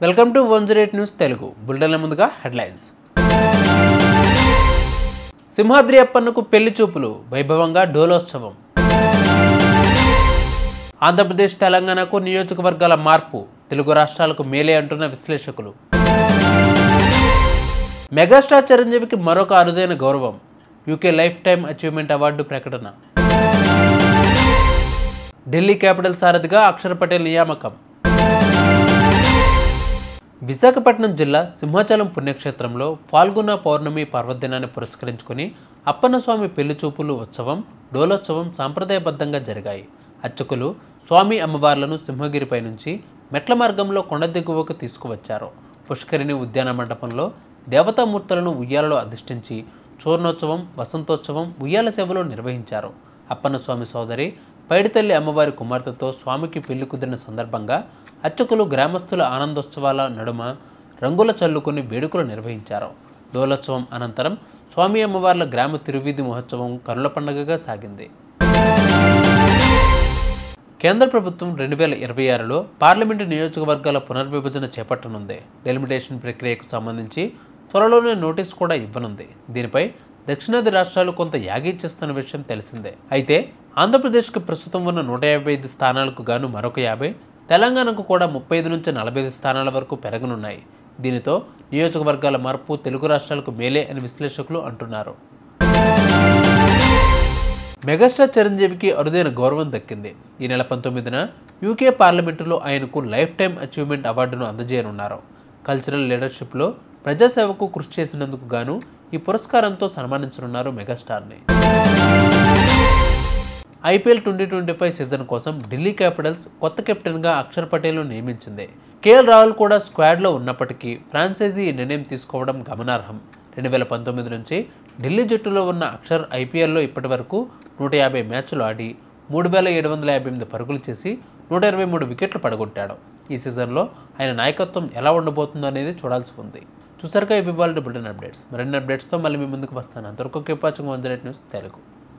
Welcome to 108 news Telugu బులెటిన్ల ముందుగా headlines. Simhadri అప్పన్నకు పెళ్లి చూపులు వైభవంగా డోలోత్సవం. ఆంధ్రప్రదేశ్ తెలంగాణకు నియోజకవర్గాల మార్పు తెలుగు రాష్ట్రాలకు మేలే అంటున్న విశ్లేషకులు. మెగాస్టార్ చిరంజీవికి మరొక అరుదైన గౌరవం, UK life time achievement award ప్రకటన. ఢిల్లీ క్యాపిటల్ సారథిగా అక్షర్ పటేల్ నియామకం. విశాఖపట్నం జిల్లా సింహాచలం పుణ్యక్షేత్రంలో ఫాల్గుణ పౌర్ణమి పర్వదినాన్ని పురస్కరించుకుని అప్పన్నస్వామి పెళ్లి చూపులు ఉత్సవం, డోలోత్సవం సాంప్రదాయబద్ధంగా జరిగాయి. అర్చకులు స్వామి అమ్మవార్లను సింహగిరిపై నుంచి మెట్ల మార్గంలో కొండ దిగువకు తీసుకువచ్చారు. పుష్కరిణి ఉద్యాన మండపంలో దేవతామూర్తులను ఉయ్యాలలో అధిష్ఠించి చూర్ణోత్సవం, వసంతోత్సవం, ఉయ్యాల సేవలు నిర్వహించారు. అప్పన్నస్వామి సోదరి పైడితల్లి అమ్మవారి కుమార్తెతో స్వామికి పెళ్లి కుదిరిన సందర్భంగా అర్చకులు గ్రామస్తుల ఆనందోత్సవాల నడుమ రంగుల చల్లుకుని వేడుకలు నిర్వహించారు. డోలోత్సవం అనంతరం స్వామి అమ్మవార్ల గ్రామ తిరువీధి మహోత్సవం కనుల పండుగగా సాగింది. కేంద్ర ప్రభుత్వం 2026లో పార్లమెంటు నియోజకవర్గాల పునర్విభజన చేపట్టనుంది. డెలిమిటేషన్ ప్రక్రియకు సంబంధించి త్వరలోనే నోటీసు కూడా ఇవ్వనుంది. దీనిపై దక్షిణాది రాష్ట్రాలు కొంత యాగీ చేస్తున్న విషయం తెలిసిందే. అయితే ఆంధ్రప్రదేశ్కి ప్రస్తుతం ఉన్న 155 స్థానాలకు గాను మరొక 50, తెలంగాణకు కూడా 35 నుంచి 45 స్థానాల వరకు పెరగనున్నాయి. దీనితో నియోజకవర్గాల మార్పు తెలుగు రాష్ట్రాలకు మేలే అని విశ్లేషకులు అంటున్నారు. మెగాస్టార్ చిరంజీవికి అరుదైన గౌరవం దక్కింది. ఈ నెల 19న యూకే పార్లమెంటులో ఆయనకు లైఫ్ టైమ్ అచీవ్మెంట్ అవార్డును అందజేయనున్నారు. కల్చరల్ లీడర్షిప్లో ప్రజాసేవకు కృషి చేసినందుకు గాను ఈ పురస్కారంతో సన్మానించనున్నారు మెగాస్టార్ని. ఐపీఎల్ 2025 సీజన్ కోసం ఢిల్లీ క్యాపిటల్స్ కొత్త కెప్టెన్గా అక్షర్ పటేల్ను నియమించింది. కేఎల్ రాహుల్ కూడా స్క్వాడ్లో ఉన్నప్పటికీ ఫ్రాంచైజీ ఈ నిర్ణయం తీసుకోవడం గమనార్హం. 2019 నుంచి ఢిల్లీ జట్టులో ఉన్న అక్షర్ ఐపీఎల్లో ఇప్పటి వరకు 150 మ్యాచ్లు ఆడి 3758 పరుగులు చేసి 123 వికెట్లు పడగొట్టాడు. ఈ సీజన్లో ఆయన నాయకత్వం ఎలా ఉండబోతుందో అనేది చూడాల్సి ఉంది. చూసారుగా ఇవాళ బులెటిన్ అప్డేట్స్. మరిన్ని అప్డేట్స్తో మళ్ళీ మీ ముందుకు వస్తాను. అంతవరకు కీప్ వాచింగ్ 108 న్యూస్ తెలుగు.